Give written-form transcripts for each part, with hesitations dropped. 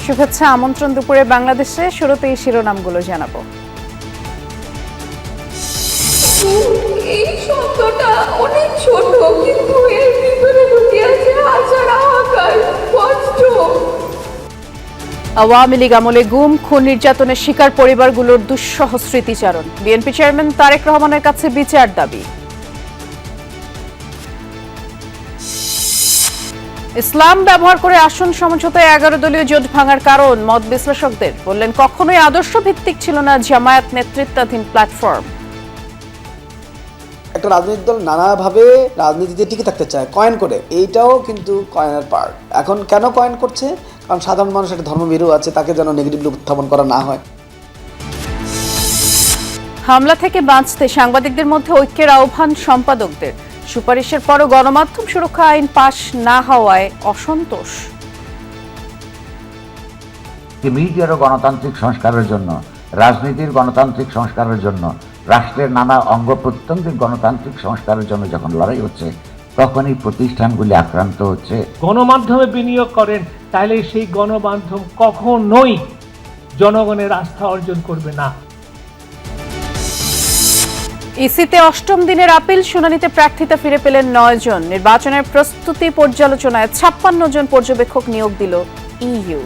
শুভেচ্ছা আমন্ত্রণ দুপুরে বাংলাদেশে। শুরুতেই শিরোনামগুলো জানাবো। এই শব্দটা অনেক ছোট, কিন্তু এর ভিতরে লুকিয়ে আছে হাজার হাহাকার, কষ্ট। আওয়ামী লীগ আমলে গুম, খুন, নির্যাতনের শিকার পরিবারগুলোর দুঃসহ স্মৃতিচারণ। বিএনপি চেয়ারম্যান তারেক রহমানের কাছে বিচার দাবি। ইসলাম ব্যবহার করে আসন সমঝোতায় 11 দলীয় জোট ভাঙার কারণ মত বিশ্লেষকদের। বললেন, কখনোই আদর্শ ভিত্তিক ছিল না জামায়াত নেতৃত্বাধীন প্ল্যাটফর্ম। একটা রাজনৈতিক দল নানাভাবে রাজনীতিতে টিকে থাকতে চায় কয়েন করে, এইটাও কিন্তু কয়েনের পার্ট। এখন কেন কয়েন করছে? কারণ সাধারণ মানুষ একটা ধর্মভীরু আছে, তাকে যেন নেগেটিভলি উত্থাপন করা না হয়। হামলা থেকে বাঁচতে সাংবাদিকদের মধ্যে ঐক্যের আহ্বান সম্পাদকদের। সুপারিশের পরও গণমাধ্যম সুরক্ষা আইন পাশ না হওয়ায় অসন্তোষ। মিডিয়ারও গণতান্ত্রিক সংস্কারের জন্য, রাজনীতির গণতান্ত্রিক সংস্কারের জন্য, রাষ্ট্রের নানা অঙ্গ প্রত্যঙ্গের গণতান্ত্রিক সংস্কারের জন্য যখন লড়াই হচ্ছে, তখনই প্রতিষ্ঠানগুলি আক্রান্ত হচ্ছে। গণমাধ্যমে বিনিয়োগ করেন, তাহলে সেই গণমাধ্যম কখনোই জনগণের আস্থা অর্জন করবে না। ইসিতে অষ্টম দিনের আপিল শুনানিতে প্রার্থিতা ফিরে পেলেন 9 জন। নির্বাচনের প্রস্তুতি পর্যালোচনায় 56 জন পর্যবেক্ষক নিয়োগ দিল EU.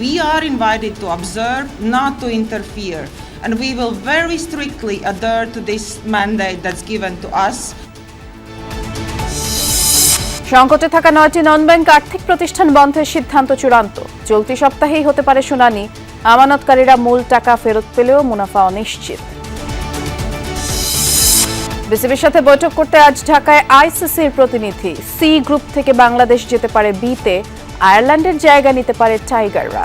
We are invited to observe, not to interfere, and we will very strictly adhere to this mandate that's given to us. সংকটে থাকা 9টি নন ব্যাংক আর্থিক প্রতিষ্ঠান বন্ধের সিদ্ধান্ত চূড়ান্ত। চলতি সপ্তাহেই হতে পারে শুনানি। আমানতকারীরা মূল টাকা ফেরত পেলেও মুনাফা অনিশ্চিত। বিসিবির সাথে বৈঠক করতে আজ ঢাকায় আইসিসির প্রতিনিধি। সি গ্রুপ থেকে বাংলাদেশ যেতে পারে বিতে, আয়ারল্যান্ডের জায়গা নিতে পারে টাইগাররা।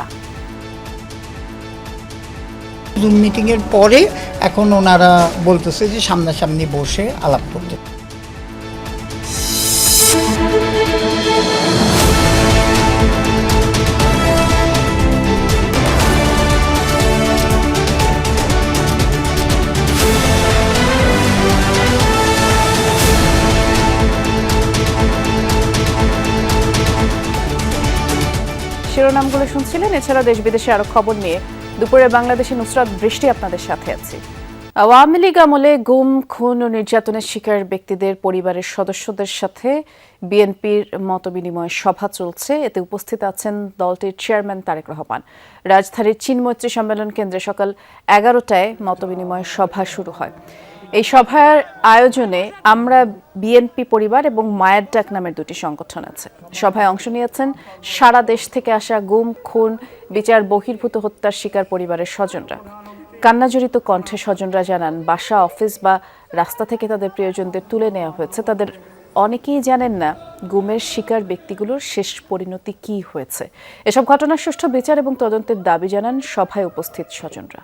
জুম মিটিং এর পরে এখন ওনারা বলতেছে যে সামনাসামনি বসে আলাপ করতে। শিরোনামগুলো শুনছিলেন। এছাড়া দেশ বিদেশে আরো খবর নিয়ে দুপুরে বাংলাদেশে নুসরাত বৃষ্টি আপনাদের সাথে আছি। আওয়ামী লীগ আমলে গুম, খুন ও নির্যাতনের শিকার ব্যক্তিদের পরিবারের সদস্যদের সাথে বিএনপির মতবিনিময় সভা চলছে। এতে উপস্থিত আছেন দলটির চেয়ারম্যান তারেক রহমান। রাজধানীর চিনমৈত্রী সম্মেলন কেন্দ্রে সকাল 11টায় মতবিনিময় সভা শুরু হয়। এই সভার আয়োজনে আমরা বিএনপি পরিবার এবং মায়ের ডাক নামের দুটি সংগঠন আছে। সভায় অংশ নিয়েছেন সারা দেশ থেকে আসা গুম, খুন, বিচার বহির্ভূত হত্যার শিকার পরিবারের স্বজনরা। কান্নাজড়িত কণ্ঠে স্বজনরা জানান, বাসা, অফিস বা রাস্তা থেকে তাদের প্রিয়জনদের তুলে নেওয়া হয়েছে। তাদের অনেকেই জানেন না গুমের শিকার ব্যক্তিগুলোর শেষ পরিণতি কি হয়েছে। এসব ঘটনার সুষ্ঠু বিচার এবং তদন্তের দাবি জানান সভায় উপস্থিত স্বজনরা।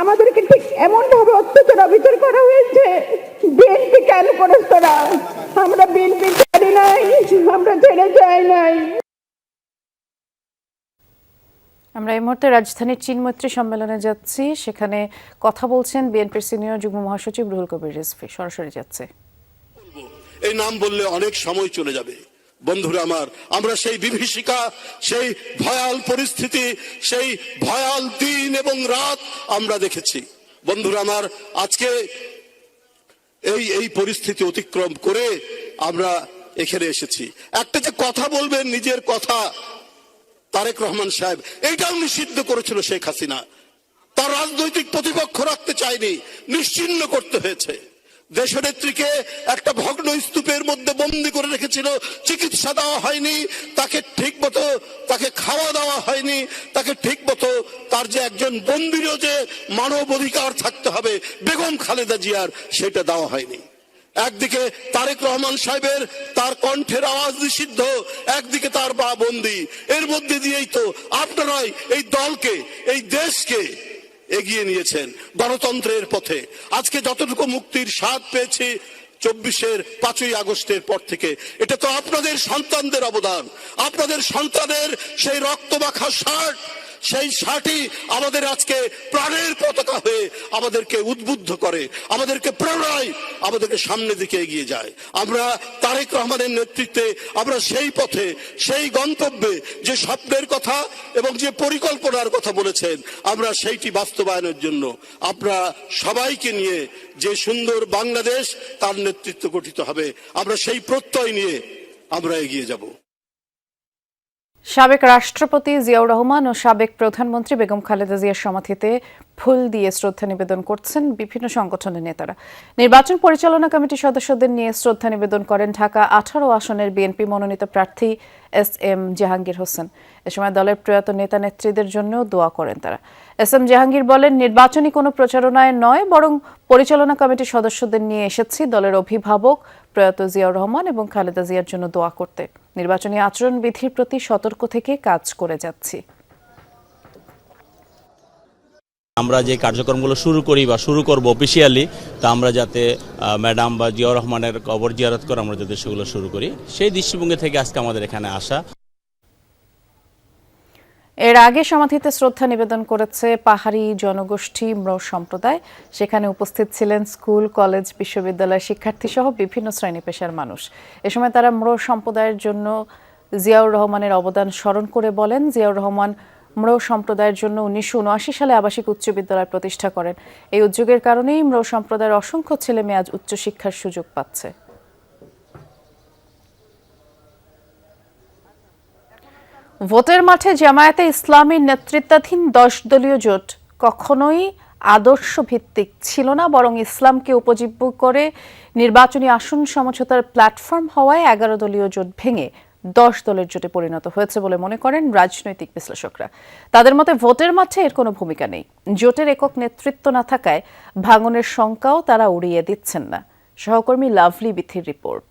আমাদেরকে ঠিক এমন ভাবে অত্যাচার অবিচার করা হয়েছে। বিএনপি কেন করেছে না? আমরা বিএনপি ছাড়ি নাই, আমরা ছেড়ে যাই নাই। আমরা এই মুহূর্তে রাজধানীর চিনমৈত্রী সম্মেলনে যাচ্ছি। সেখানে কথা বলছেন বিএনপির সিনিয়র যুগ্ম মহাসচিব রুহুল কবির রিজভী। সরাসরি যাচ্ছে। এই নাম বললে অনেক সময় চলে যাবে। বন্ধুরা আমার, আমরা সেই বিভীষিকা, সেই ভয়াল পরিস্থিতি, সেই ভয়াল দিন এবং রাত আমরা দেখেছি। বন্ধুরা আমার, আজকে এই পরিস্থিতি অতিক্রম করে আমরা এখানে এসেছি। একটা যে কথা বলবেন, নিজের কথা, তারেক রহমান সাহেব এইটাও নিষিদ্ধ করেছিল শেখ হাসিনা। তার রাজনৈতিক প্রতিপক্ষ রাখতে চায়নি, নিশ্চিহ্ন করতে হয়েছে। দেশনেত্রীকে একটা ভগ্ন স্তূপের মধ্যে বন্দী করে রেখেছিল, চিকিৎসা দেওয়া হয়নি, তাকে ঠিক মতো তাকে খাওয়া দেওয়া হয়নি, তাকে ঠিক মতো তার যে একজন বন্দীরও যে মানব অধিকার থাকতে হবে বেগম খালেদা জিয়ার, সেটা দেওয়া হয়নি। একদিকে তারেক রহমান সাহেবের তার কণ্ঠের আওয়াজ নিষিদ্ধ, একদিকে তার বন্দী। এর মধ্যে দিয়েই তো আপনারাই এই দলকে, এই দেশকে এগিয়ে নিয়েছেন গণতন্ত্রের পথে। আজকে যতটুকু মুক্তির স্বাদ পেয়েছি 5ই আগস্টের পর থেকে, এটা তো আপনাদের সন্তানদের অবদান, আপনাদের সন্তানের সেই রক্তমাখা শার্ট, সেই শার্টই আমাদের আজকে প্রাণের পতাকা হয়ে আমাদেরকে উদ্বুদ্ধ করে, আমাদেরকে প্রেরণায় আমাদেরকে সামনের দিকে এগিয়ে যায়। আমরা তারেক রহমানের নেতৃত্বে আমরা সেই পথে, সেই গন্তব্যে যে স্বপ্নের কথা এবং যে পরিকল্পনার কথা বলেছেন, আমরা সেইটি বাস্তবায়নের জন্য আমরা সবাইকে নিয়ে যে সুন্দর বাংলাদেশ তার নেতৃত্ব গঠিত হবে, আমরা সেই প্রত্যয় নিয়ে আমরা এগিয়ে যাব। সাবেক রাষ্ট্রপতি জিয়াউর রহমান ও সাবেক প্রধানমন্ত্রী বেগম খালেদা জিয়ার সমাধিতে ফুল দিয়ে শ্রদ্ধা নিবেদন করছেন বিভিন্ন সংগঠনের নেতারা। নির্বাচন পরিচালনা কমিটির সদস্যদের নিয়ে শ্রদ্ধা নিবেদন করেন ঢাকা 18 আসনের বিএনপি মনোনীত প্রার্থী SM জাহাঙ্গীর হোসেন। এ সময় দলের প্রয়াত নেতা নেত্রীদের জন্য দোয়া করেন তারা। SM জাহাঙ্গীর বলেন, নির্বাচনী কোনো প্রচারণায় নয়, বরং পরিচালনা কমিটির সদস্যদের নিয়ে এসেছি দলের অভিভাবক প্রয়াত জিয়াউর রহমান এবং খালেদা জিয়ার জন্য দোয়া করতে। নির্বাচনী আচরণবিধির প্রতি সতর্ক থেকে কাজ করে যাচ্ছি। আমরা যে কার্যক্রমগুলো শুরু করি বা শুরু করব অফিসিয়ালি, তা আমরা যাতে ম্যাডাম বা জিয়াউর রহমানের কবর জিয়ারত করে আমরা যাতে সেগুলো শুরু করি, সেই দৃষ্টিভঙ্গি থেকে আজকে আমাদের এখানে আসা। এর আগে সমাধিতে শ্রদ্ধা নিবেদন করেছে পাহাড়ি জনগোষ্ঠী ম্রো সম্প্রদায়। সেখানে উপস্থিত ছিলেন স্কুল, কলেজ, বিশ্ববিদ্যালয়ের শিক্ষার্থী সহ বিভিন্ন শ্রেণী পেশার মানুষ। এ সময় তারা ম্রো সম্প্রদায়ের জন্য জিয়াউর রহমানের অবদান স্মরণ করে বলেন, জিয়াউর রহমান ম্রো সম্প্রদায়ের জন্য 1979 সালে আবাসিক উচ্চ বিদ্যালয় প্রতিষ্ঠা করেন। এই উদ্যোগের কারণেই ম্রো সম্প্রদায়ের অসংখ্য ছেলে মেয়ে আজ উচ্চশিক্ষার সুযোগ পাচ্ছে। ভোটের মাঠে জামায়াতে ইসলামীর নেতৃত্বাধীন 10 দলীয় জোট কখনোই আদর্শ ভিত্তিক ছিল না, বরং ইসলামকে উপজীব্য করে নির্বাচনী আসন সমঝোতার প্ল্যাটফর্ম হওয়ায় 11 দলীয় জোট ভেঙে 10 দলের জোটে পরিণত হয়েছে বলে মনে করেন রাজনৈতিক বিশ্লেষকরা। তাদের মতে ভোটের মাঠে এর কোনো ভূমিকা নেই। জোটের একক নেতৃত্ব না থাকায় ভাঙনের শঙ্কাও তারা উড়িয়ে দিচ্ছেন না। সহকর্মী লাভলি বিথির রিপোর্ট।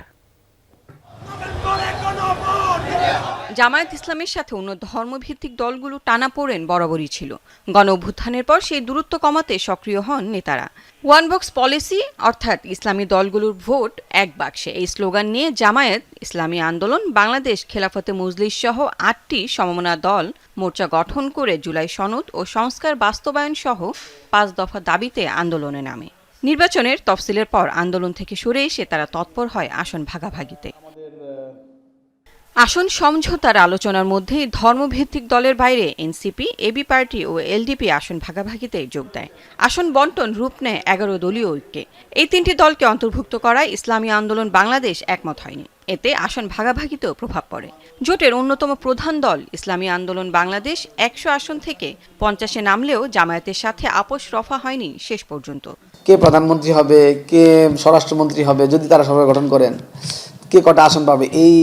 জামায়াত ইসলামের সাথে অন্য ধর্মভিত্তিক দলগুলো টানাপোড়েন বরাবরই ছিল। গণ অভ্যুত্থানের পর সেই দূরত্ব কমাতে সক্রিয় হন নেতারা। ওয়ান বক্স পলিসি, অর্থাৎ ইসলামী দলগুলোর ভোট এক বাক্সে, এই স্লোগান নিয়ে জামায়াত ইসলামী আন্দোলন, বাংলাদেশ খেলাফতে মজলিস সহ 8টি সমমনা দল মোর্চা গঠন করে জুলাই সনদ ও সংস্কার বাস্তবায়ন সহ 5 দফা দাবিতে আন্দোলনে নামে। নির্বাচনের তফসিলের পর আন্দোলন থেকে সরে এসে তারা তৎপর হয় আসন ভাগাভাগিতে। আসন সমঝোতার আলোচনার মধ্যে ধর্মভিত্তিক দলের বাইরে এনসিপি, এবি পার্টি ও এলডিপি আসন ভাগাভাগিতে যোগ দেয়। আসন বন্টন রূপ নেয় 11 দলীয় ঐক্যে। এই 3টি দলকে অন্তর্ভুক্ত করায় ইসলামী আন্দোলন বাংলাদেশ একমত হয়নি। এতে আসন ভাগাভাগিতেও প্রভাব পড়ে। জোটের অন্যতম প্রধান দল ইসলামী আন্দোলন বাংলাদেশ 100 আসন থেকে 50-এ নামলেও জামায়াতের সাথে আপোষ রফা হয়নি শেষ পর্যন্ত। কে প্রধানমন্ত্রী হবে, কে স্বরাষ্ট্রমন্ত্রী হবে, যদি তারা সরকার গঠন করেন, কে কটা আসন পাবে, এই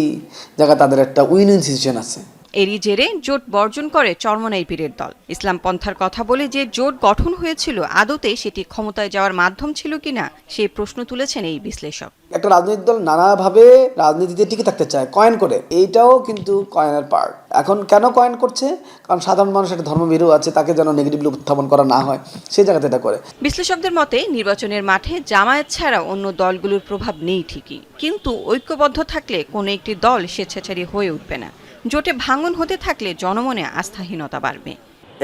জায়গায় তাদের একটা উইন উইন সিচুয়েশন আছে। এরই জেরে জোট বর্জন করে চরমনাই পীরের দল। ইসলাম পন্থার কথা বলে যে জোট গঠন হয়েছিল, আদতে সেটি ক্ষমতায় যাওয়ার মাধ্যম ছিল কিনা সেই প্রশ্ন তুলেছেন এই বিশ্লেষক। একটা রাজনৈতিক দল নানাভাবে রাজনীতিতে টিকে থাকতে চায় কয়েন করে, এইটাও কিন্তু কয়েনের পার্ট। এখন কেন কয়েন করছে? কারণ সাধারণ মানুষ একটা ধর্মভীরু আছে, তাকে যেন নেগেটিভলি উত্থাপন করা না হয়, সেই জায়গাতে এটা করে। বিশ্লেষকদের মতে নির্বাচনের মাঠে জামায়াত ছাড়া অন্য দলগুলোর প্রভাব নেই ঠিকই, কিন্তু ঐক্যবদ্ধ থাকলে কোনো একটি দল স্বেচ্ছাচারী হয়ে উঠবে না। জোটে ভাঙন হতে থাকলে জনমনে আস্থাহীনতা বাড়বে।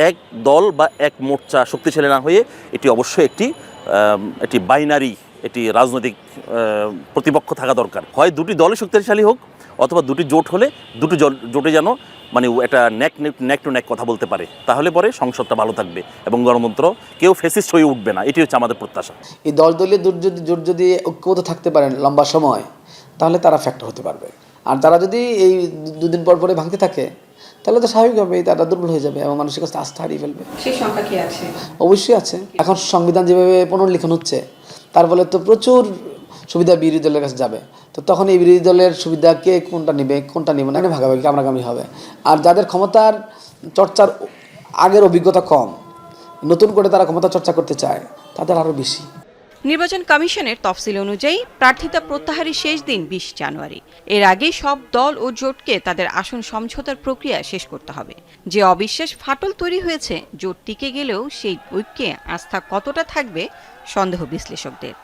এক দল বা এক মোর্চা শক্তিশালী না হয়ে এটি অবশ্যই একটি বাইনারি, এটি রাজনৈতিক প্রতিপক্ষ থাকা দরকার। হয় দুটি দলই শক্তিশালী হোক, অথবা দুটি জোট হলে দুটি জোটে যেন একটা নেক টু নেক কথা বলতে পারে, তাহলে পরে সংসদটা ভালো থাকবে এবং গণতন্ত্র কেউ ফেসিস্ট হয়ে উঠবে না। এটি হচ্ছে আমাদের প্রত্যাশা। এই দলীয় জোট যদি ঐক্যবদ্ধ থাকতে পারেন লম্বা সময়, তাহলে তারা ফ্যাক্টর হতে পারবে। আর তারা যদি এই 2 দিন পর পরে ভাঙতে থাকে, তাহলে তো স্বাভাবিকভাবে তারা দুর্বল হয়ে যাবে এবং মানুষের কাছে আস্থা হারিয়ে ফেলবে। সেই সংখ্যা কি আছে? অবশ্যই আছে। এখন সংবিধান যেভাবে পুনর্লিখন হচ্ছে, তার ফলে তো প্রচুর সুবিধা বিরোধী দলের কাছে যাবে। তো তখন এই বিরোধী দলের সুবিধা কে কোনটা নেবে, কোনটা নেবে না, ভাগাভাগি কামড়াকামড়ি হবে। আর যাদের ক্ষমতার চর্চার আগের অভিজ্ঞতা কম, নতুন করে তারা ক্ষমতা চর্চা করতে চায়, তাদের আরও বেশি। নির্বাচন কমিশনের তফসিল অনুযায়ী প্রার্থিতা প্রত্যাহারের শেষ দিন 20 জানুয়ারি। এর আগে সব দল ও জোটকে তাদের আসন সমঝোতার প্রক্রিয়া শেষ করতে হবে। যে অবিশ্বাস ফাটল তৈরি হয়েছে, জোট টিকে গেলেও সেই ঐক্যে আস্থা কতটা থাকবে সন্দেহ বিশ্লেষকদের।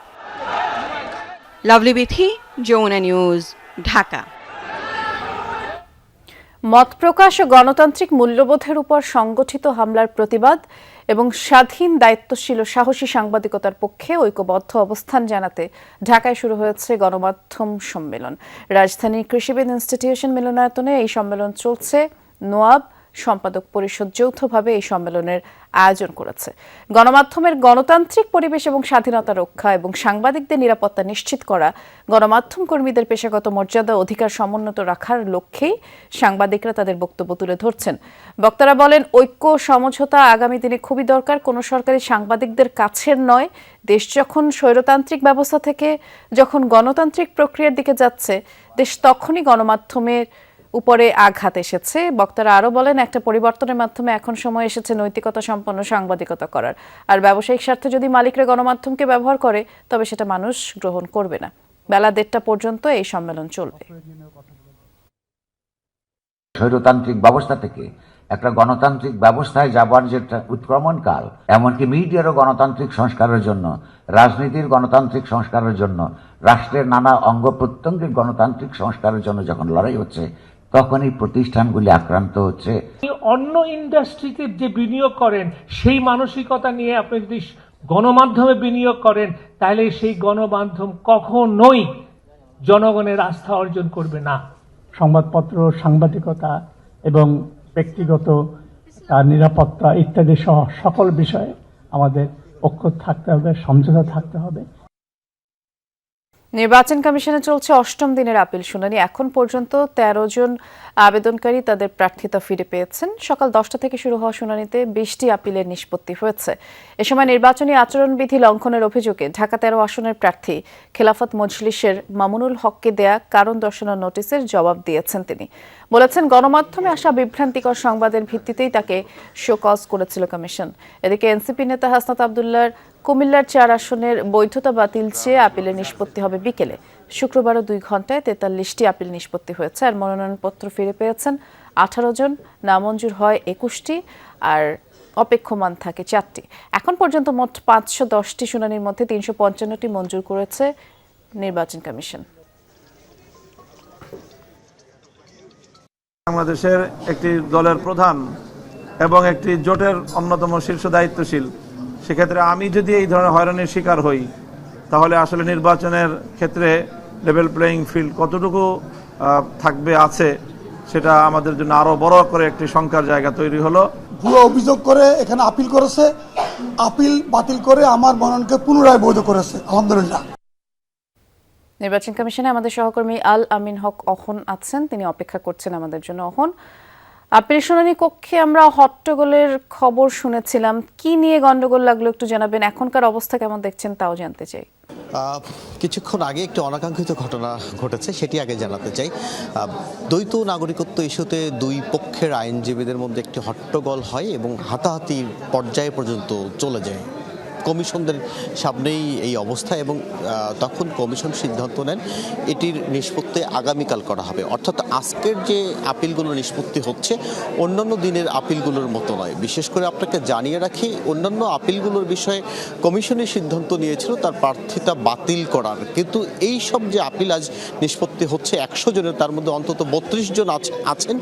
লাভলি বিথি, যমুনা নিউজ, ঢাকা। মত প্রকাশ ও গণতান্ত্রিক মূল্যবোধের উপর সংগঠিত হামলার প্রতিবাদ এবং স্বাধীন, দায়িত্বশীল ও সাহসী সাংবাদিকতার পক্ষে ঐক্যবদ্ধ অবস্থান জানাতে ঢাকায় শুরু হয়েছে গণমাধ্যম সম্মেলন। রাজধানীর কৃষিবিদ ইনস্টিটিউশন মিলনায়তনে এই সম্মেলন চলছে। নোয়াব সম্পাদক পরিষদ যৌথভাবে এই সম্মেলনের আয়োজন করেছে। গণমাধ্যমের গণতান্ত্রিক পরিবেশ এবং স্বাধীনতা রক্ষা এবং সাংবাদিকদের নিরাপত্তা নিশ্চিত করা, গণমাধ্যম কর্মীদের পেশাগত মর্যাদা অধিকার সমুন্নত রাখার লক্ষ্যেই সাংবাদিকরা তাদের বক্তব্য তুলে ধরছেন। বক্তারা বলেন, ঐক্য সমঝোতা আগামী দিনে খুবই দরকার। কোনো সরকারি সাংবাদিকদের কাছের নয়। দেশ যখন স্বৈরতান্ত্রিক ব্যবস্থা থেকে যখন গণতান্ত্রিক প্রক্রিয়ার দিকে যাচ্ছে, দেশ তখনই গণমাধ্যমের উপরে আঘাত এসেছে। বক্তারা আরও বলেন, একটা পরিবর্তনের মাধ্যমে এখন সময় এসেছে নৈতিকতা সম্পন্ন সাংবাদিকতা করার। আর ব্যবসায়িক স্বার্থে যদি মালিকরা গণমাধ্যমকে ব্যবহার করে, তবে সেটা মানুষ গ্রহণ করবে না। বেলা 1:30 পর্যন্ত এই সম্মেলন চলবে। স্বৈরতান্ত্রিক ব্যবস্থা থেকে একটা গণতান্ত্রিক ব্যবস্থায় যাবার যেটা উৎক্রমণকাল, এমনকি মিডিয়ারও গণতান্ত্রিক সংস্কারের জন্য, রাজনীতির গণতান্ত্রিক সংস্কারের জন্য, রাষ্ট্রের নানা অঙ্গ প্রত্যঙ্গের গণতান্ত্রিক সংস্কারের জন্য যখন লড়াই হচ্ছে, তখন এই প্রতিষ্ঠানগুলি আক্রান্ত হচ্ছে। অন্য ইন্ডাস্ট্রিতে যে বিনিয়োগ করেন, সেই মানসিকতা নিয়ে আপনি যদি গণমাধ্যমে বিনিয়োগ করেন, তাহলে সেই গণমাধ্যম কখনোই জনগণের আস্থা অর্জন করবে না। সংবাদপত্র, সাংবাদিকতা এবং ব্যক্তিগত নিরাপত্তা ইত্যাদি সহ সকল বিষয়ে আমাদের ঐক্য থাকতে হবে, সমঝোতা থাকতে হবে। নির্বাচন কমিশনে চলছে 8ম দিনের আপিল শুনানি। এখন পর্যন্ত 13 জন আবেদনকারী তাদের প্রার্থিতা ফিরে পেয়েছেন। সকাল 10টা থেকে শুরু হওয়া শুনানিতে 20টি আপিলের নিষ্পত্তি হয়েছে। এ সময় নির্বাচনী আচরণবিধি লঙ্ঘনের অভিযোগে ঢাকা 13 আসনের প্রার্থী খেলাফত মজলিসের মামুনুল হককে দেয়া কারণ দর্শানোর নোটিশের জবাব দিয়েছেন তিনি। বলেছেন, গণমাধ্যমে আসা বিভ্রান্তিকর সংবাদের ভিত্তিতেই তাকে শোকজ করেছিল কমিশন। এদিকে এনসিপি নেতা হাসনাত আব্দুল্লাহর কুমিল্লার 4 আসনের বৈধতা বাতিল চেয়ে আপিলের নিষ্পত্তি হবে বিকেলে। শুক্রবারও 2 ঘন্টায় 43টি আপিল নিষ্পত্তি হয়েছে। আর মনোনয়নপত্র ফিরে পেয়েছেন 18 জন, নামঞ্জুর হয় 21টি, আর অপেক্ষমান থাকে 4টি। এখন পর্যন্ত মোট 510টি শুনানির মধ্যে 355টি মঞ্জুর করেছে নির্বাচন কমিশন। বাংলাদেশের একটি দলের প্রধান এবং একটি জোটের অন্যতম শীর্ষ দায়িত্বশীল, সেক্ষেত্রে আমি যদি এই ধরনের হয়রানির শিকার হই, তাহলে আসলে নির্বাচনের ক্ষেত্রে লেভেল প্লেয়িং ফিল্ড কতটুকু থাকবে আছে, সেটা আমাদের জন্য আরো বড় করে একটি শঙ্কার জায়গা তৈরি হলো। ভুয়া অভিযোগ করে এখানে আপিল করেছে, আপিল বাতিল করে আমার মনোনয়নকে পুনরায় বৈধ করেছে। আলহামদুলিল্লাহ। নির্বাচন কমিশনে আমাদের সহকর্মী আল আমিন হক অহন আছেন, তিনি অপেক্ষা করছেন আমাদের জন্য। অহন, আপিল শুনানি কক্ষে আমরা হট্টগোলের খবর শুনেছিলাম, কি নিয়ে গন্ডগোল লাগলো একটু জানাবেন। এখনকার অবস্থা কেমন দেখছেন তাও জানতে চাই। কিছুক্ষণ আগে একটি অনাকাঙ্ক্ষিত ঘটনা ঘটেছে, সেটি আগে জানাতে চাই। দ্বৈত নাগরিকত্ব ইস্যুতে 2 পক্ষের আইনজীবীদের মধ্যে একটি হট্টগোল হয় এবং হাতাহাতির পর্যায়ে পর্যন্ত চলে যায়। কমিশনদের সামনেই এই অবস্থা এবং তখন কমিশন সিদ্ধান্ত নেন এটির নিষ্পত্তি আগামীকাল করা হবে। অর্থাৎ আজকের যে আপিলগুলো নিষ্পত্তি হচ্ছে অন্যান্য দিনের আপিলগুলোর মতো নয়। বিশেষ করে আপনাকে জানিয়ে রাখি, অন্যান্য আপিলগুলোর বিষয়ে কমিশনের সিদ্ধান্ত নিয়েছিল তার প্রার্থিতা বাতিল করার, কিন্তু এই সব যে আপিল আজ নিষ্পত্তি হচ্ছে 100 জনের, তার মধ্যে অন্তত 32 জন আছেন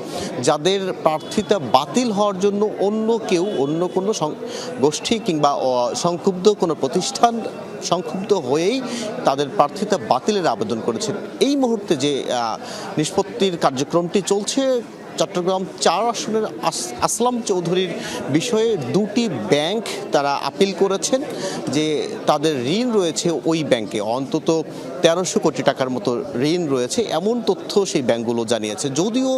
যাদের প্রার্থিতা বাতিল হওয়ার জন্য অন্য কেউ, অন্য কোনো গোষ্ঠী কিংবা সংক্ষুব্ধ কোনো প্রতিষ্ঠান সংক্ষুব্ধ হয়েই তাদের প্রার্থিতা বাতিলের আবেদন করেছেন। এই মুহূর্তে যে নিষ্পত্তির কার্যক্রমটি চলছে, চট্টগ্রাম 4 আসনের আসলাম চৌধুরীর বিষয়ে 2টি ব্যাংক তারা আপিল করেছেন যে তাদের ঋণ রয়েছে ওই ব্যাংকে। অন্তত 1300 কোটি টাকার মতো ঋণ রয়েছে, এমন তথ্য সেই ব্যাংকগুলো জানিয়েছে। যদিও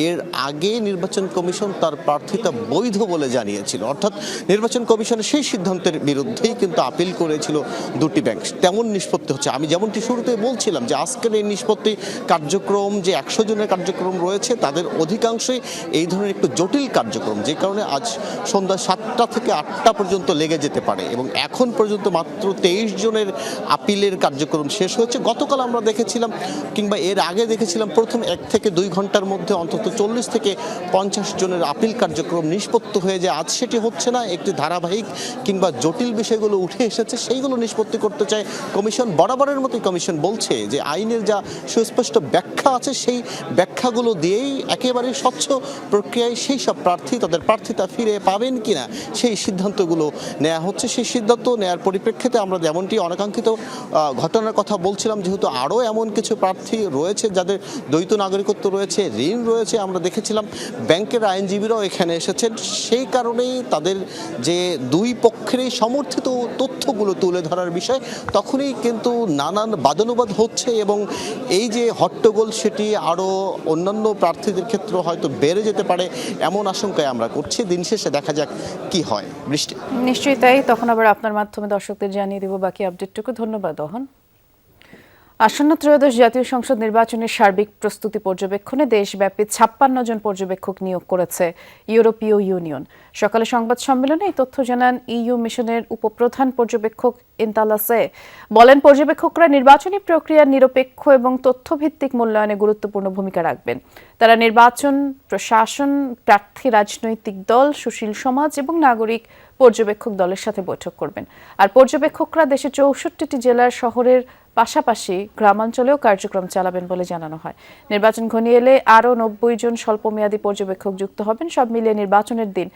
এর আগে নির্বাচন কমিশন তার প্রার্থিতা বৈধ বলে জানিয়েছিল, অর্থাৎ নির্বাচন কমিশনের সেই সিদ্ধান্তের বিরুদ্ধেই কিন্তু আপিল করেছিল দুটি ব্যাংক। তেমন নিষ্পত্তি হচ্ছে। আমি যেমনটি শুরুতে বলছিলাম যে আজকের এই নিষ্পত্তি কার্যক্রম, যে 100 জনের কার্যক্রম রয়েছে তাদের অধিকাংশই এই ধরনের একটু জটিল কার্যক্রম, যে কারণে আজ সন্ধ্যা 7টা থেকে 8টা পর্যন্ত লেগে যেতে পারে এবং এখন পর্যন্ত মাত্র 23 জনের আপিলের কার্যক্রম শেষ হয়েছে। গতকাল আমরা দেখেছিলাম কিংবা এর আগে দেখেছিলাম প্রথম 1 থেকে 2 ঘন্টার মধ্যে অন্তত 40 থেকে 50 জনের আপিল কার্যক্রম নিষ্পত্তি হয়ে যায়। আজ সেটি হচ্ছে না, একটি ধারাবাহিক কিংবা জটিল বিষয়গুলো উঠে এসেছে, সেইগুলো নিষ্পত্তি করতে চায় কমিশন। বরাবরের মতোই কমিশন বলছে যে আইনের যা সুস্পষ্ট ব্যাখ্যা আছে সেই ব্যাখ্যাগুলো দিয়েই একেবারে স্বচ্ছ প্রক্রিয়ায় সেই সব প্রার্থী তাদের প্রার্থিতা ফিরে পাবেন কিনা সেই সিদ্ধান্তগুলো নেওয়া হচ্ছে। সেই সিদ্ধান্ত নেওয়ার পরিপ্রেক্ষিতে আমরা যেমনটি অনাকাঙ্ক্ষিত ঘটনার কথা বলছিলাম, যেহেতু আরও এমন কিছু প্রার্থী রয়েছে যাদের দ্বৈত নাগরিকত্ব রয়েছে, ঋণ রয়েছে, আমরা দেখেছিলাম ব্যাংকের আইনজীবীরাও এখানে এসেছেন। সেই কারণেই তাদের যে দুই পক্ষেরই সমর্থিত তথ্যগুলো তুলে ধরার বিষয়, তখনই কিন্তু নানান বাদানুবাদ হচ্ছে এবং এই যে হট্টগোল সেটি আরও অন্যান্য প্রার্থীদের ক্ষেত্রে হয়তো বেড়ে যেতে পারে এমন আশঙ্কায় আমরা করছি। দিন শেষে দেখা যাক কি হয়। বৃষ্টি নিশ্চয়ই তাই। তখন আবার আপনার মাধ্যমে দর্শকদের জানিয়ে দেব বাকি আপডেটটুকু। ধন্যবাদ দহন। আসন্ন ত্রয়োদশ জাতীয় সংসদ নির্বাচনের সার্বিক প্রস্তুতি পর্যবেক্ষণে দেশব্যাপী 56 জন পর্যবেক্ষক নিয়োগ করেছে ইউরোপীয় ইউনিয়ন। সকালে সংবাদ সম্মেলনে এই তথ্য জানান ইইউ মিশনের উপপ্রধান পর্যবেক্ষক ইন্তালাসে। বলেন, পর্যবেক্ষকরা নির্বাচনী প্রক্রিয়ার নিরপেক্ষ এবং তথ্যভিত্তিক মূল্যায়নে গুরুত্বপূর্ণ ভূমিকা রাখবেন। তারা নির্বাচন, প্রশাসন, প্রার্থী, রাজনৈতিক দল, সুশীল সমাজ এবং নাগরিক পর্যবেক্ষক দলের সাথে বৈঠক করবেন। আর পর্যবেক্ষকরা দেশের 64টি জেলার শহরের পাশাপাশি গ্রামাঞ্চলেও কার্যক্রম চালাবেন বলে জানানো হয়। নির্বাচন ঘনিয়ে এলে আরও 90 জন স্বল্পমেয়াদী পর্যবেক্ষক যুক্ত হবেন। সব মিলিয়ে নির্বাচনের দিন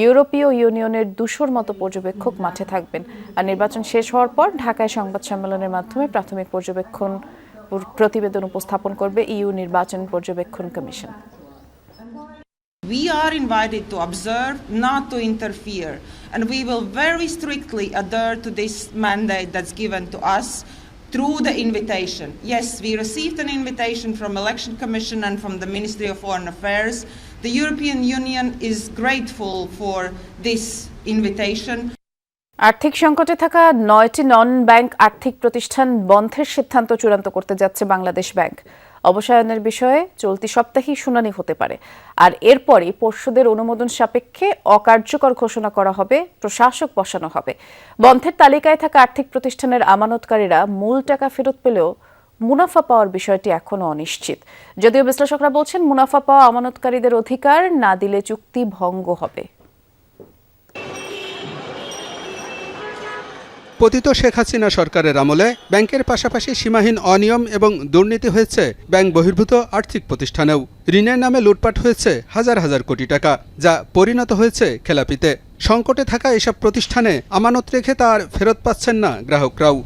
ইউরোপীয় ইউনিয়নের 200-র মতো পর্যবেক্ষক মাঠে থাকবেন। আর নির্বাচন শেষ হওয়ার পর ঢাকায় সংবাদ সম্মেলনের মাধ্যমে প্রাথমিক পর্যবেক্ষণ প্রতিবেদন উপস্থাপন করবে ইইউ নির্বাচন পর্যবেক্ষণ commission. We are invited to observe, not to interfere, and we will very strictly adhere to this mandate that's given to us through the invitation. Yes, we received an invitation from Election Commission and from the Ministry of Foreign Affairs. The European Union is grateful for this invitation. আর্থিক সংকটে থাকা 9টি নন bank আর্থিক প্রতিষ্ঠান বন্ধের সিদ্ধান্ত চূড়ান্ত করতে যাচ্ছে বাংলাদেশ ব্যাংক। অবসায়নের বিষয়ে চলতি সপ্তাহেই শুনানি হতে পারে। আর এরপরই পর্ষদের অনুমোদন সাপেক্ষে অকার্যকর ঘোষণা করা হবে, প্রশাসক বসানো হবে। বন্ধের তালিকায় থাকা আর্থিক প্রতিষ্ঠানের আমানতকারীরা মূল টাকা ফেরত পেলেও মুনাফা পাওয়ার বিষয়টি এখনো অনিশ্চিত। যদিও বিশ্লেষকরা বলছেন, মুনাফা পাওয়া আমানতকারীদের অধিকার, না দিলে চুক্তি ভঙ্গ হবে। পতিত শেখ হাসিনা সরকারের আমলে ব্যাংকের পাশাপাশি সীমাহীন অনিয়ম এবং দুর্নীতি হয়েছে ব্যাংক বহির্ভূত আর্থিক প্রতিষ্ঠানেও। ঋণের নামে লুটপাট হয়েছে হাজার হাজার কোটি টাকা, যা পরিণত হয়েছে খেলাপিতে। সংকটে থাকা এসব প্রতিষ্ঠানে আমানত রেখে তার ফেরত পাচ্ছেন না গ্রাহকরাও।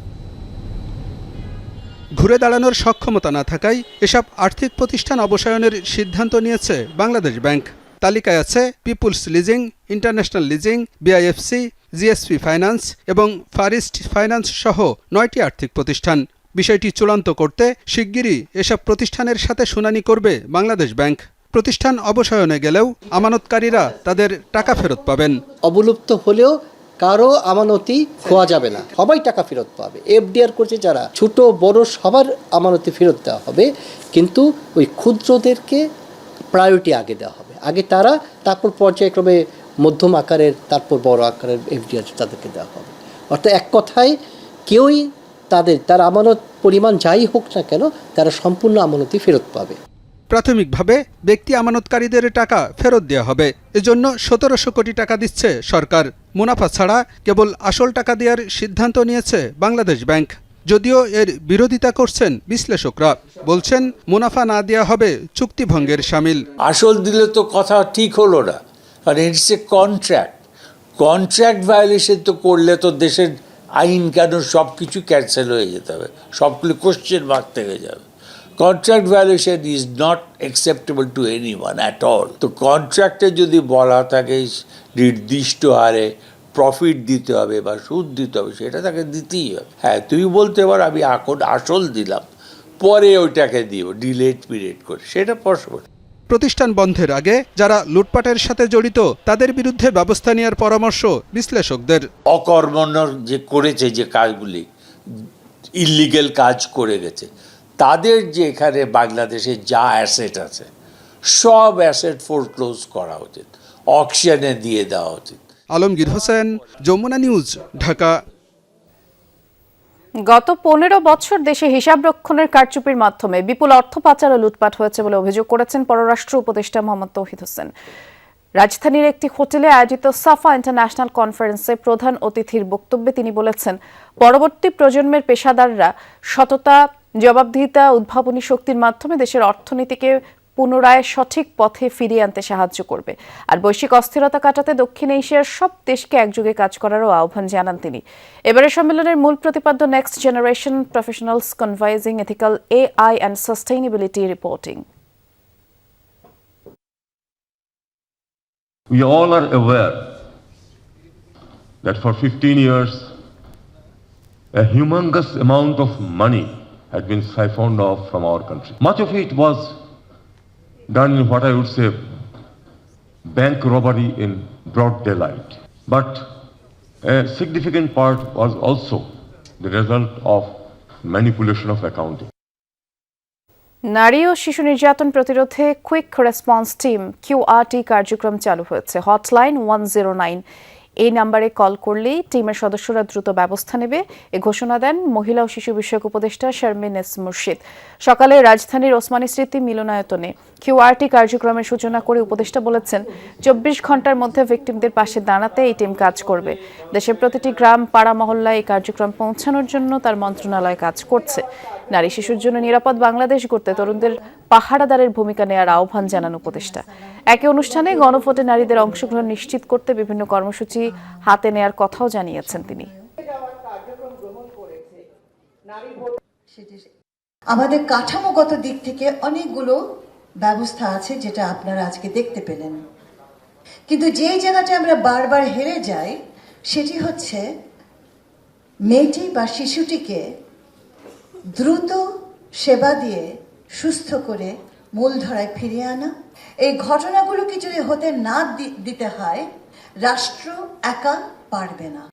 ঘুরে দাঁড়ানোর সক্ষমতা না থাকায় এসব আর্থিক প্রতিষ্ঠান অবসায়নের সিদ্ধান্ত নিয়েছে বাংলাদেশ ব্যাংক। তালিকায় আছে peoples leasing, international leasing, BIFC, GSP finance এবং ফারিস্ট ফাইন্যান্স সহ 9টি আর্থিক প্রতিষ্ঠান। বিষয়টি চূড়ান্ত করতে শিগগিরই এসব প্রতিষ্ঠানের সাথে শুনানি করবে বাংলাদেশ ব্যাংক। প্রতিষ্ঠান অবসায়নে গেলেও আমানতকারীরা তাদের টাকা ফেরত পাবেন। অবলুপ্ত হলেও কারো আমানতি খোয়া যাবে না, সবাই টাকা ফেরত পাবে। এফডিআর করছে যারা, ছোট বড় সবার আমানতি ফেরত দেওয়া হবে, কিন্তু ওই ক্ষুদ্রদেরকে প্রায়োরিটি আগে দেওয়া হবে। আগে তারা, তারপর পর্যায়ক্রমে মধ্যম আকারের, তারপর বড় আকারের এফডিআর তাদেরকে দেওয়া হবে। অর্থাৎ এক কথায় কেউই তার আমানত পরিমাণ যাই হোক না কেন, তারা সম্পূর্ণ আমানতি ফেরত পাবে। প্রাথমিকভাবে ব্যক্তি আমানতকারীদের টাকা ফেরত দেওয়া হবে। এজন্য 1700 কোটি টাকা দিচ্ছে সরকার। মুনাফা ছাড়া কেবল আসল টাকা দেওয়ার সিদ্ধান্ত নিয়েছে বাংলাদেশ ব্যাংক। যদিও এর বিরোধিতা করছেন বিশ্লেষকরা, বলছেন মুনাফা না দেওয়া হবে চুক্তিভঙ্গের শামিল। আসল দিলে তো কথা ঠিক হলো না, কারণ ইটস এ কন্ট্রাক্ট ভায়োলেশন তো করলে তো দেশের আইন কেন সব কিছু ক্যান্সেল হয়ে যেতে হবে, সবগুলো কোশ্চেন মার্ক থেকে যাবে। Contract violation is not acceptable two anyone at all. তো কন্ট্রাক্টে যদি বলা থাকে নির্দিষ্ট হারে প্রফিট দিতে হবে বা সুদ দিতে হবে, সেটা তাকে দিতেই হবে। হ্যাঁ, তুমি বলতে পারো আমি এখন আসল দিলাম, পরে ওইটাকে দিব ডিলেট পিরিয়ড করে, সেটা পসিবল। প্রতিষ্ঠান বন্ধের আগে যারা লুটপাটের সাথে জড়িত তাদের বিরুদ্ধে ব্যবস্থা নেওয়ার পরামর্শ বিশ্লেষকদের। অকর্মণ্য যে করেছে, যে কাজগুলি ইলিগেল কাজ করে গেছে, তাদের যে এখানে বাংলাদেশে যা অ্যাসেট আছে সব অ্যাসেট ফোরক্লোজ করা উচিত, অকশনে দিয়ে দেওয়া উচিত। আলমগীর হোসেন, যমুনা নিউজ, ঢাকা। গত 15 বছর দেশে হিসাব রক্ষণের কারচুপির মাধ্যমে বিপুল অর্থ পাচার ও লুটপাট হয়েছে বলে অভিযোগ করেছেন পররাষ্ট্র উপদেষ্টা মোহাম্মদ তৌহিদ হোসেন। রাজধানীর একটি হোটেলে আয়োজিত সাফা ইন্টারন্যাশনাল কনফারেন্সে প্রধান অতিথির বক্তব্যে তিনি বলেছেন, পরবর্তী প্রজন্মের পেশাদাররা সততা, জবাবদিহিতা, উদ্ভাবনী শক্তির মাধ্যমে দেশের অর্থনীতিকে পুনরায় সঠিক পথে ফিরিয়ে আনতে সাহায্য করবে। আর বৈশ্বিক অস্থিরতা কাটাতে দক্ষিণ এশিয়ার সব দেশকে একযোগে কাজ করারও আহ্বান জানান তিনি। এবারের সম্মেলনের মূল প্রতিপাদ্য next generation professionals converging ethical AI and sustainability reporting. We all are aware that for 15 years, a humongous amount of money had been siphoned off from our country. Much of it was done in what I would say bank robbery in broad daylight. But a significant part was also the result of manipulation of accounting. নারী ও শিশু নির্যাতন প্রতিরোধে quick response team QRT কার্যক্রম চালু হয়েছে। Hotline 109 এই নম্বরে call করলেই টিমের সদস্যরা দ্রুত ব্যবস্থা নেবে, এ ঘোষণা দেন মহিলা ও শিশু বিষয়ক উপদেষ্টা শারমিন এস মুর্শিদ। সকালে রাজধানীর ওসমানী স্মৃতি মিলনায়তনে QRT কার্যক্রমের সূচনা করে উপদেষ্টা বলেছেন, 24 ঘন্টার মধ্যে ভিকটিমদের পাশে দাঁড়াতে এই টিম কাজ করবে। দেশের প্রতিটি গ্রাম, পাড়া, মহল্লায় এই কার্যক্রম পৌঁছানোর জন্য তার মন্ত্রণালয় কাজ করছে। নারী শিশুর জন্য নিরাপদ বাংলাদেশ গড়তে তরুণদের পাহারাদারের ভূমিকা নেওয়ার আহ্বান জানান উপদেষ্টা। একই অনুষ্ঠানে গণভোটে নারীদের অংশগ্রহণ নিশ্চিত করতে বিভিন্ন কর্মসূচি হাতে নেয়ার কথাও জানিয়েছেন তিনি। আমাদের কাঠামোগত দিক থেকে অনেকগুলো ব্যবস্থা আছে যেটা আপনারা আজকে দেখতে পেলেন, কিন্তু যেই জায়গাটা আমরা বারবার হেরে যাই সেটি হচ্ছে মেয়েটি বা শিশুটিকে দ্রুত সেবা দিয়ে সুস্থ করে মূলধারায় ফিরিয়ে আনা। এই ঘটনাগুলোকে যদি হতে না দিতে হয়, রাষ্ট্র একা পারবে না।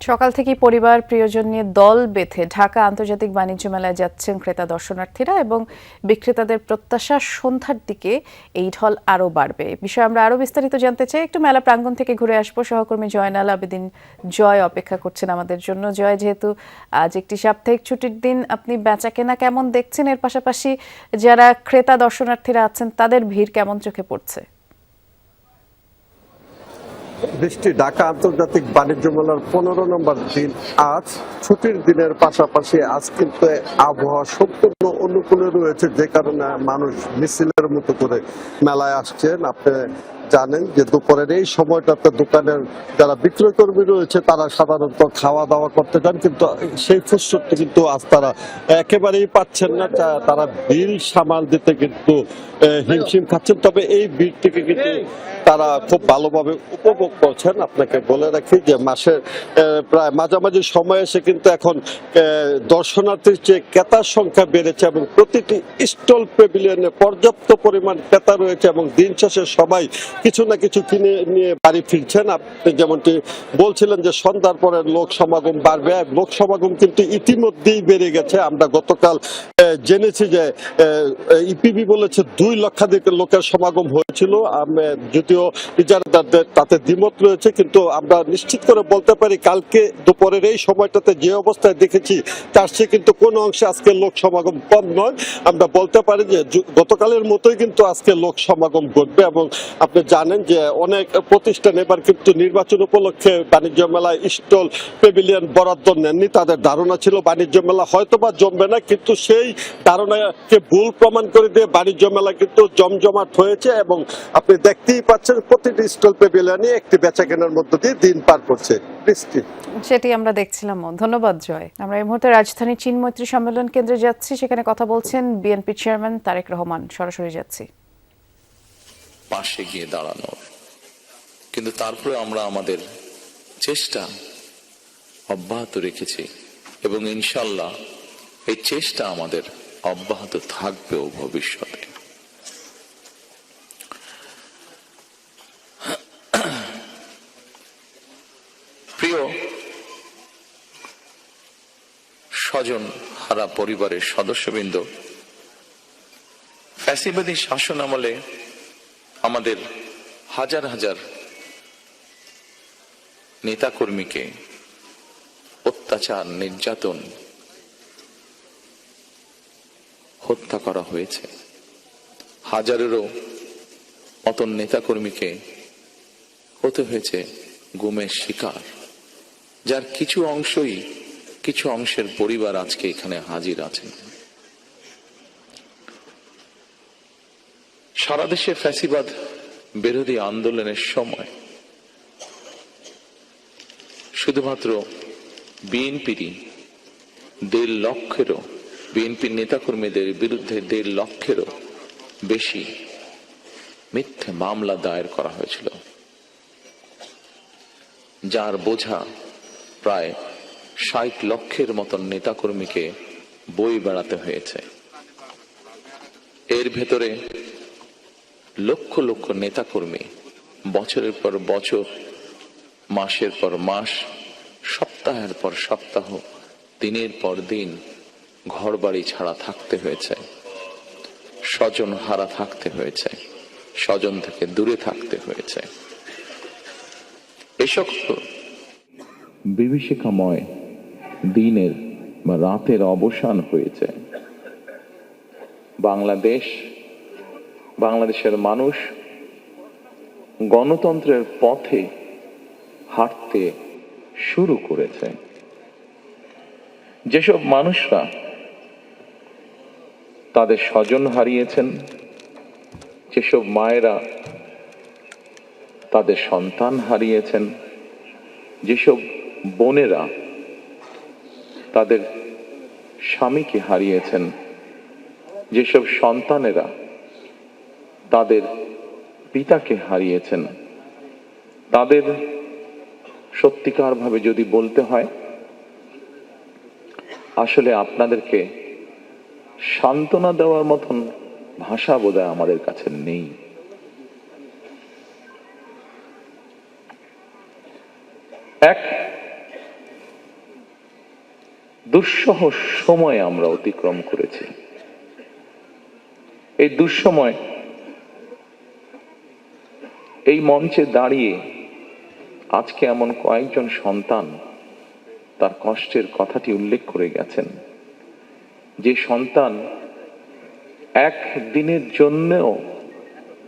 সকাল থেকেই পরিবার প্রিয়জন নিয়ে দল বেঁধে ঢাকা আন্তর্জাতিক বাণিজ্য মেলায় যাচ্ছেন ক্রেতা দর্শনার্থীরা এবং বিক্রেতাদের প্রত্যাশা সন্ধ্যার দিকে এই ঢল আরও বাড়বে। বিষয়ে আমরা আরও বিস্তারিত জানতে চাই। একটু মেলা প্রাঙ্গণ থেকে ঘুরে আসবো। সহকর্মী জয়নাল আবেদিন জয় অপেক্ষা করছেন আমাদের জন্য। জয়, যেহেতু আজ একটি সাপ্তাহিক ছুটির দিন, আপনি বেচাকেনা কেমন দেখছেন? এর পাশাপাশি যারা ক্রেতা দর্শনার্থীরা আছেন তাদের ভিড় কেমন চোখে পড়ছে? বৃষ্টি, ঢাকা আন্তর্জাতিক বাণিজ্য মেলার 15 নম্বর দিন আজ। ছুটির দিনের পাশাপাশি আজ কিন্তু আবহাওয়া সম্পূর্ণ অনুকূলে রয়েছে, যে কারণে মানুষ মিছিলের মতো করে মেলায় আসছেন। আপনি জানেন যে দুপুরের এই সময়টাতে দোকানের যারা বিক্রয় কর্মী রয়েছে তারা সাধারণত খাওয়া দাওয়া করতে চান, কিন্তু সেই ফুরসতটা কিন্তু আজ তারা একেবারেই পাচ্ছেন না। তারা বিল সামাল দিতে কিন্তু হিমশিম খাচ্ছেন। তবে এই ভিড়টিকে কিন্তু তারা খুব ভালোভাবে উপভোগ করছেন। আপনাকে বলে রাখি যে মাসের প্রায় মাঝামাঝি সময়ে এসে কিন্তু এখন দর্শনার্থীর চেয়ে ক্রেতার সংখ্যা বেড়েছে এবং প্রতিটি স্টল প্যাভিলিয়নে পর্যাপ্ত পরিমাণ ক্রেতা রয়েছে এবং দিন শেষে সবাই কিছু না কিছু কিনে নিয়ে বাড়ি ফিরছেন। আপনি যেমনটি বলছিলেন যে সন্ধ্যার পরে লোক সমাগম বাড়বে, লোক সমাগম কিন্তু ইতিমধ্যেই বেড়ে গেছে। আমরা গতকাল জেনেছি যে ইপিবি বলেছে 2 লক্ষাধিক লোকের সমাগম হয়েছিল, যদিও ইজারাদারদের তাতে দ্বিমত রয়েছে, কিন্তু আমরা নিশ্চিত করে বলতে পারি কালকে দুপুরের এই সময়টাতে যে অবস্থায় দেখেছি তার চেয়ে কিন্তু কোনো অংশে আজকে লোক সমাগম কম নয়। আমরা বলতে পারি যে গতকালের মতোই কিন্তু আজকে লোক সমাগম ঘটবে। এবং আপনি জানেন যে অনেক প্রতিষ্ঠান এবার কিন্তু নির্বাচন উপলক্ষে বাণিজ্য মেলায় স্টল প্যাভিলিয়ন বরাদ্দ নেননি। তাদের ধারণা ছিল বাণিজ্য মেলা হয়তোবা জমবে না, কিন্তু সেই ধারণাকে ভুল প্রমাণ করে দিয়ে বাণিজ্য মেলা কিন্তু জমজমাট হয়েছে এবং আপনি দেখতেই পাচ্ছেন প্রতিটি স্টল প্যাভিলিয়নে একটি বেচাকেনার মধ্য দিয়ে দিন পার করছে। সেটি আমরা দেখছিলাম। ধন্যবাদ জয়। আমরা এই মুহূর্তে রাজধানীর চীন মৈত্রী সম্মেলন কেন্দ্রে যাচ্ছি, সেখানে কথা বলছেন বিএনপি চেয়ারম্যান তারেক রহমান। সরাসরি যাচ্ছি। পাশে গিয়ে দাঁড়ানোর কিন্তু তারপরে আমরা আমাদের চেষ্টা অব্যাহত রেখেছি এবং ইনশাল্লাহ এই চেষ্টা আমাদের অব্যাহত থাকবেও ভবিষ্যতে। প্রিয় স্বজন হারা পরিবারের সদস্যবৃন্দ, ফ্যাসিবাদী শাসন আমলে আমাদের হাজার হাজার নেতাকর্মীকে অত্যাচার, নির্যাতন, হত্যা করা হয়েছে। হাজারেরও মতন নেতাকর্মীকে হতে হয়েছে গুমের শিকার, যার কিছু অংশের পরিবার আজকে এখানে হাজির আছেন। সারা দেশে ফ্যাসিবাদ বিরোধী আন্দোলনের সময় শুধুমাত্র বিএনপির নেতাকর্মীদের বিরুদ্ধে 1.5 লক্ষেরও বেশি মিথ্যে মামলা দায়ের করা হয়েছিল, যার বোঝা প্রায় 60 লক্ষের মতন নেতাকর্মীকে বয়ে বেড়াতে হয়েছে। এর ভেতরে লক্ষ লক্ষ নেতাকর্মী বছরের পর বছর, মাসের পর মাস, সপ্তাহের পর সপ্তাহ, দিনের পর দিন ঘরবাড়ি ছাড়া থাকতে হয়েছে, স্বজন হারা থাকতে হয়েছে, স্বজন থেকে দূরে থাকতে হয়েছে। এসব বিভীষিকাময় দিনের বা রাতের অবসান হয়েছে। বাংলাদেশের মানুষ গণতন্ত্রের পথে হাঁটতে শুরু করেছে। যেসব মানুষরা তাদের স্বজন হারিয়েছেন, যেসব মায়েরা তাদের সন্তান হারিয়েছেন, যেসব বোনেরা তাদের স্বামীকে হারিয়েছেন, যেসব সন্তানেরা তাদের পিতাকে হারিয়েছেন, তাদের সত্যিকারভাবে যদি বলতে হয়, আসলে আপনাদেরকে সান্ত্বনা দেওয়ার মতন ভাষা বোধহয় আমাদের কাছে নেই। এক দুঃসহ সময় আমরা অতিক্রম করেছি। এই দুঃসময় এই মঞ্চে দাঁড়িয়ে আজকে এমন কয়েকজন সন্তান তার কষ্টের কথাটি উল্লেখ করে গেছেন, যে সন্তান একদিনের জন্যও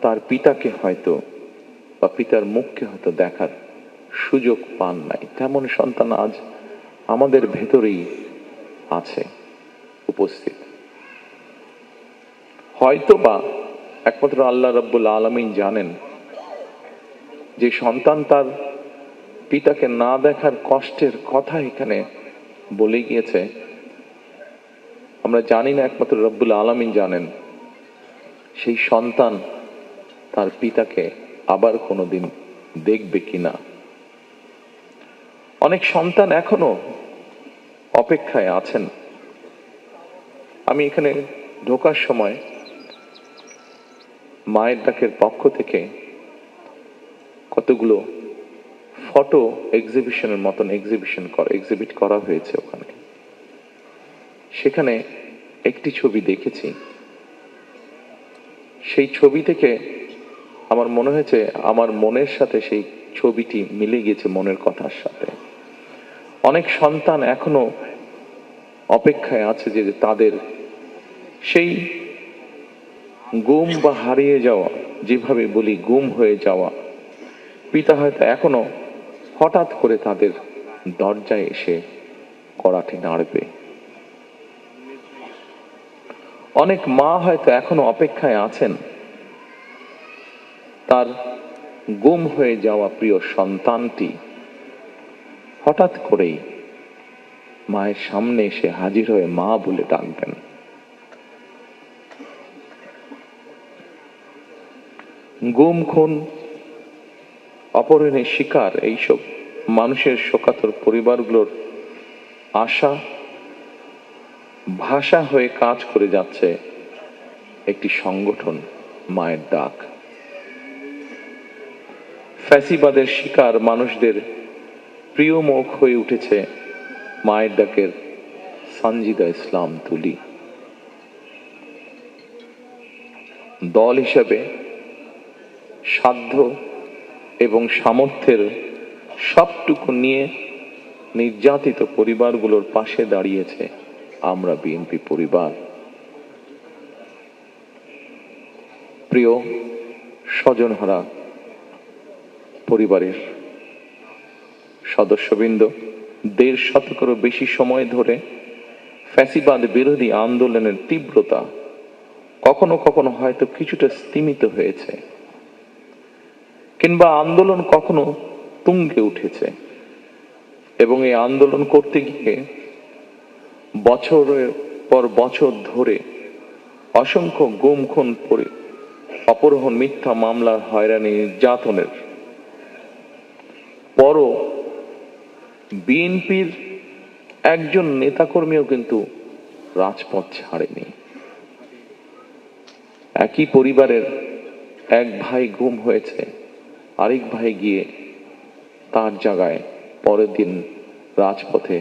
তার পিতাকে হয়তো বা পিতার মুখকে হয়তো দেখার সুযোগ পান নাই, তেমন সন্তান আজ আমাদের ভেতরেই আছে উপস্থিত। হয়তো বা একমাত্র আল্লাহ রাব্বুল আলামিন জানেন যে সন্তান তার পিতাকে না দেখার কষ্টের কথা এখানে বলে গিয়েছে। আমরা জানি না, একমাত্র রব্বুল আলামিন জানেন সেই সন্তান তার পিতাকে আবার কোনোদিন দেখবে কিনা। অনেক সন্তান এখনো অপেক্ষায় আছেন। আমি এখানে ঢোকার সময় মায়ের ডাকের পক্ষ থেকে কতগুলো ফটো এক্সিবিশনের মতন এক্সিবিট করা হয়েছে ওখানে। সেখানে একটি ছবি দেখেছি, সেই ছবি থেকে আমার মনে হয়েছে আমার মনের সাথে সেই ছবিটি মিলে গেছে মনের কথার সাথে। অনেক সন্তান এখনো অপেক্ষায় আছে যে তাদের সেই গুম বা হারিয়ে যাওয়া, যেভাবে বলি গুম হয়ে যাওয়া পিতা হয়তো এখনো হঠাৎ করে তাদের দরজায় এসে কড়াতে নাড়বে। অনেক মা হয়তো এখনো অপেক্ষায় আছেন তার গুম হয়ে যাওয়া প্রিয় সন্তানটি হঠাৎ করেই মায়ের সামনে এসে হাজির হয়ে মা বলে ডাকবেন। গুম খুন অপহরণের শিকার এইসব মানুষের শোকাতুর পরিবারগুলোর আশা ভাষা হয়ে কাজ করে যাচ্ছে একটি সংগঠন, মায়ের ডাক। ফ্যাসিবাদের শিকার মানুষদের প্রিয় মুখ হয়ে উঠেছে মায়ের ডাকের সানজিদা ইসলাম তুলি। দল হিসেবে সাধ্য এবং সামর্থ্যের সবটুকু নিয়ে নির্যাতিত পরিবারগুলোর পাশে দাঁড়িয়েছে আমরা বিএনপি পরিবার। প্রিয় স্বজনহারা পরিবারের সদস্যবৃন্দ, ১.৫ শতকেরও বেশি সময় ধরে ফ্যাসিবাদ বিরোধী আন্দোলনের তীব্রতা কখনো কখনো হয়তো কিছুটা স্তিমিত হয়েছে, কিংবা আন্দোলন কখনো তুঙ্গে উঠেছে, এবং এই আন্দোলন করতে গিয়ে বছরের পর বছর ধরে অসংখ্য গুম খুন, অপহরণ, মিথ্যা মামলার হয়রানি, নির্যাতনের পরও বিএনপির একজন নেতাকর্মীও কিন্তু রাজপথ ছাড়েনি। একই পরিবারের এক ভাই গুম হয়েছে, আরেক ভাই গিয়ে তার জায়গায় পরের দিন রাজপথে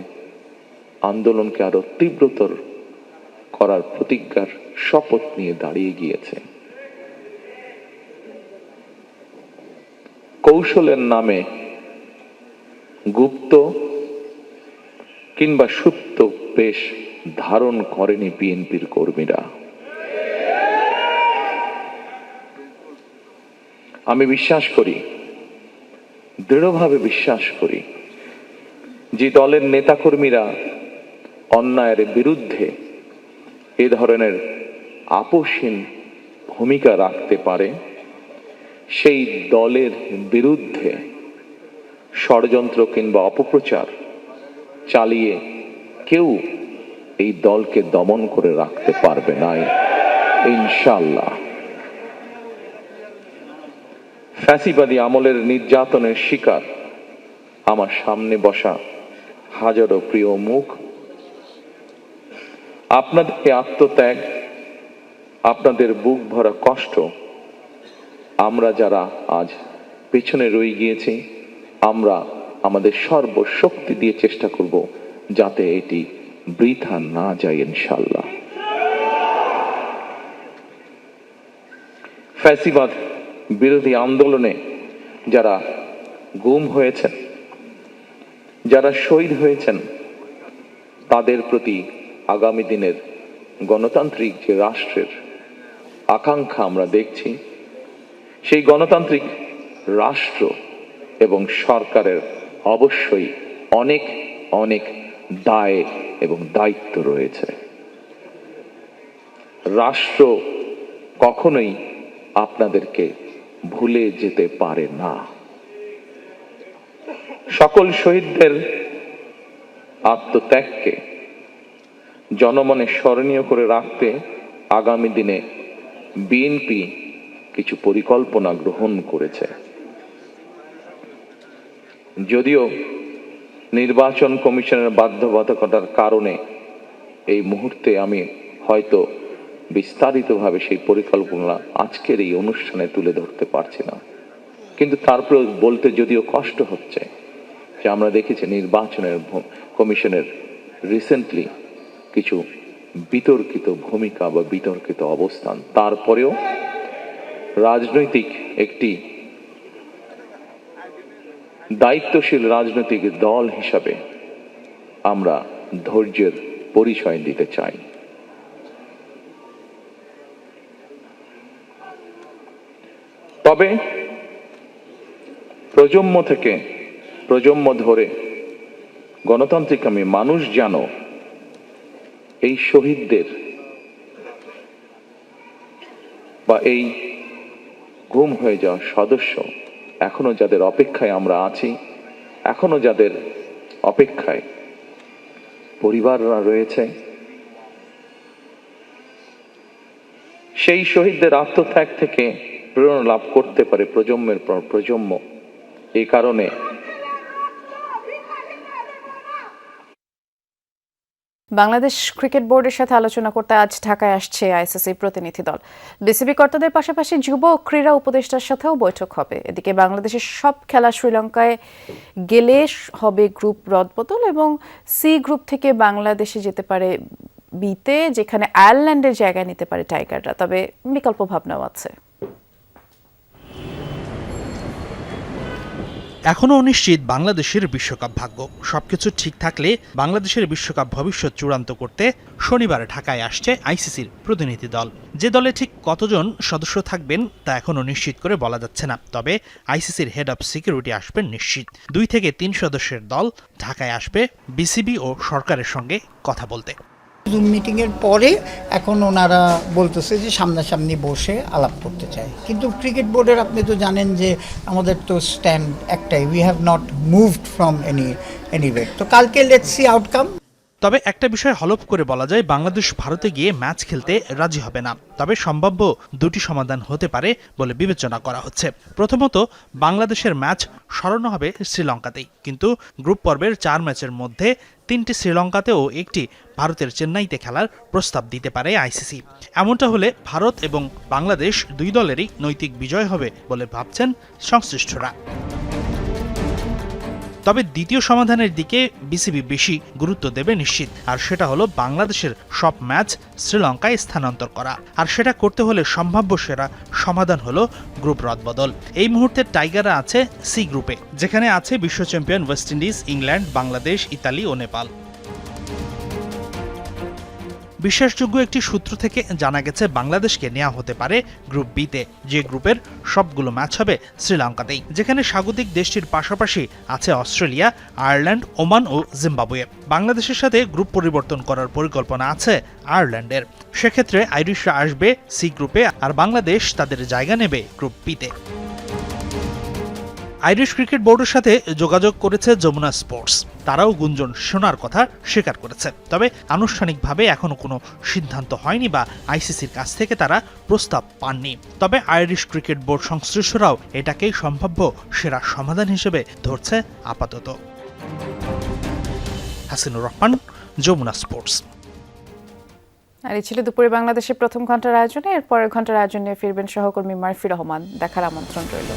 আন্দোলনকে আরো তীব্রতর করার প্রতিজ্ঞার শপথ নিয়ে দাঁড়িয়ে গিয়েছে। কৌশলের নামে গুপ্ত কিংবা সুপ্ত বেশ ধারণ করেনি বিএনপির কর্মীরা। আমি বিশ্বাস করি, দৃঢ়ভাবে বিশ্বাস করি, যে দলের নেতাকর্মীরা অন্যায়ের বিরুদ্ধে এ ধরনের আপোষহীন ভূমিকা রাখতে পারে, সেই দলের বিরুদ্ধে ষড়যন্ত্র কিংবা অপপ্রচার চালিয়ে কেউ এই দলকে দমন করে রাখতে পারবে না ইনশাআল্লাহ। ফ্যাসিবাদী আমলের নির্যাতনের শিকার আমার সামনে বসা হাজারো প্রিয় মুখ, আপনাদের আত্মত্যাগ, আপনাদের বুক ভরা কষ্ট, আমরা যারা আজ পেছনে রয়ে গিয়েছি, আমরা আমাদের সর্বশক্তি দিয়ে চেষ্টা করব যাতে এটি বৃথা না যায় ইনশাআল্লাহ। ফ্যাসিবাদ বিরোধী আন্দোলনে যারা গুম হয়েছেন, যারা শহীদ হয়েছেন, তাদের প্রতি আগামী দিনের গণতান্ত্রিক যে রাষ্ট্রের আকাঙ্ক্ষা আমরা দেখছি, সেই গণতান্ত্রিক রাষ্ট্র এবং সরকারের অবশ্যই অনেক অনেক দায় এবং দায়িত্ব রয়েছে। রাষ্ট্র কখনোই আপনাদেরকে ভুলে যেতে পারে না। সকল শহীদদের আত্মত্যাগকে জনমনে স্মরণীয় করে রাখতে আগামী দিনে বিএনপি কিছু পরিকল্পনা গ্রহণ করেছে। যদিও নির্বাচন কমিশনের বাধ্যবাধকতার কারণে এই মুহূর্তে আমি হয়তো বিস্তারিতভাবে সেই পরিকল্পনা আজকের এই অনুষ্ঠানে তুলে ধরতে পারছি না, কিন্তু তারপর বলতে যদিও কষ্ট হচ্ছে যে আমরা দেখেছি নির্বাচনের কমিশনের রিসেন্টলি কিছু বিতর্কিত ভূমিকা বা বিতর্কিত অবস্থান। তারপরেও রাজনৈতিক একটি দায়িত্বশীল রাজনৈতিক দল হিসাবে আমরা ধৈর্যের পরিচয় দিতে চাই। তবে প্রজন্ম থেকে প্রজন্ম ধরে গণতান্ত্রিকামী মানুষ যেন এই শহীদদের বা এই গুম হয়ে যাওয়া সদস্য, এখনো যাদের অপেক্ষায় আমরা আছি, এখনো যাদের অপেক্ষায় পরিবাররা রয়েছে, সেই শহীদদের আত্মত্যাগ থেকে প্রেরণা লাভ করতে পারে প্রজন্মের পর প্রজন্ম এই কারণে বাংলাদেশ ক্রিকেট বোর্ডের সাথে আলোচনা করতে আজ ঢাকায় আসছে আইসিসি প্রতিনিধি দল। বিসিবি কর্তাদের পাশাপাশি যুব ও ক্রীড়া উপদেষ্টার সাথেও বৈঠক হবে। এদিকে বাংলাদেশের সব খেলা শ্রীলঙ্কায় গেলে হবে গ্রুপ রদবদল এবং সি গ্রুপ থেকে বাংলাদেশে যেতে পারে বিতে, যেখানে আয়ারল্যান্ডের জায়গা নিতে পারে টাইগাররা। তবে বিকল্প ভাবনাও আছে। এখনও অনিশ্চিত বাংলাদেশের বিশ্বকাপ ভাগ্য। সবকিছু ঠিক থাকলে বাংলাদেশের বিশ্বকাপ ভবিষ্যৎ চূড়ান্ত করতে শনিবার ঢাকায় আসছে আইসিসির প্রতিনিধি দল। যে দলে ঠিক কতজন সদস্য থাকবেন তা এখনও নিশ্চিত করে বলা যাচ্ছে না। তবে আইসিসির হেড অব সিকিউরিটি আসবেন নিশ্চিত। 2 থেকে 3 সদস্যের দল ঢাকায় আসবে বিসিবি ও সরকারের সঙ্গে কথা বলতে। জুম মিটিংয়ের পরে এখন ওনারা বলতেছে যে সামনাসামনি বসে আলাপ করতে চায়। কিন্তু ক্রিকেট বোর্ডের আপনি তো জানেন যে আমাদের তো স্ট্যান্ড একটাই, we have not moved from anyway. তো কালকে লেটস সি আউটকাম। তবে একটা বিষয় হলফ করে বলা যায়, বাংলাদেশ ভারতে গিয়ে ম্যাচ খেলতে রাজি হবে না। তবে সম্ভাব্য 2টি সমাধান হতে পারে বলে বিবেচনা করা হচ্ছে। প্রথমত, বাংলাদেশের ম্যাচ সরানো হবে শ্রীলঙ্কাতেই, কিন্তু গ্রুপ পর্বের 4 ম্যাচের মধ্যে 3টি শ্রীলঙ্কাতে ও 1টি ভারতের চেন্নাইতে খেলার প্রস্তাব দিতে পারে আইসিসি। এমনটা হলে ভারত এবং বাংলাদেশ 2 দলেরই নৈতিক বিজয় হবে বলে ভাবছেন সংশ্লিষ্টরা। তবে দ্বিতীয় সমাধানের দিকে বিসিবি বেশি গুরুত্ব দেবে নিশ্চিত, আর সেটা হলো বাংলাদেশের সব ম্যাচ শ্রীলঙ্কায় স্থানান্তর করা। আর সেটা করতে হলে সম্ভাব্য সেরা সমাধান হলো গ্রুপ রদবদল। এই মুহূর্তে টাইগাররা আছে সি গ্রুপে, যেখানে আছে বিশ্ব champion West Indies, England, Bangladesh, Italy ও নেপাল। বিশ্বাসযোগ্য একটি সূত্র থেকে জানা গেছে বাংলাদেশকে নেওয়া হতে পারে গ্রুপ বিতে, যে গ্রুপের সবগুলো ম্যাচ হবে শ্রীলঙ্কাতেই, যেখানে স্বাগতিক দেশটির পাশাপাশি আছে অস্ট্রেলিয়া, আয়ারল্যান্ড, ওমান ও জিম্বাবুয়ে। বাংলাদেশের সাথে গ্রুপ পরিবর্তন করার পরিকল্পনা আছে আয়ারল্যান্ডের। সেক্ষেত্রে আইরিশরা আসবে সি গ্রুপে আর বাংলাদেশ তাদের জায়গা নেবে গ্রুপ বিতে। আইরিশ ক্রিকেট বোর্ডের সাথে যোগাযোগ করেছে যমুনা স্পোর্টস। তারাও গুঞ্জন শোনার কথা স্বীকার করেছে। তবে আনুষ্ঠানিকভাবে এখনো কোনো সিদ্ধান্ত হয়নি বা আইসিসির কাছ থেকে তারা প্রস্তাব পাননি। তবে আইরিশ ক্রিকেট বোর্ড সংশ্লিষ্টরাও এটাকেই সম্ভাব্য সেরা সমাধান হিসেবে ধরছে আপাতত। হাসিনুর রহমান, যমুনা স্পোর্টস। আর এই ছিল দুপুরে বাংলাদেশের প্রথম ঘন্টার আয়োজনে। এর পরের ঘন্টার আয়োজন নিয়ে ফিরবেন সহকর্মী মারফি রহমান। দেখার আমন্ত্রণ রইল।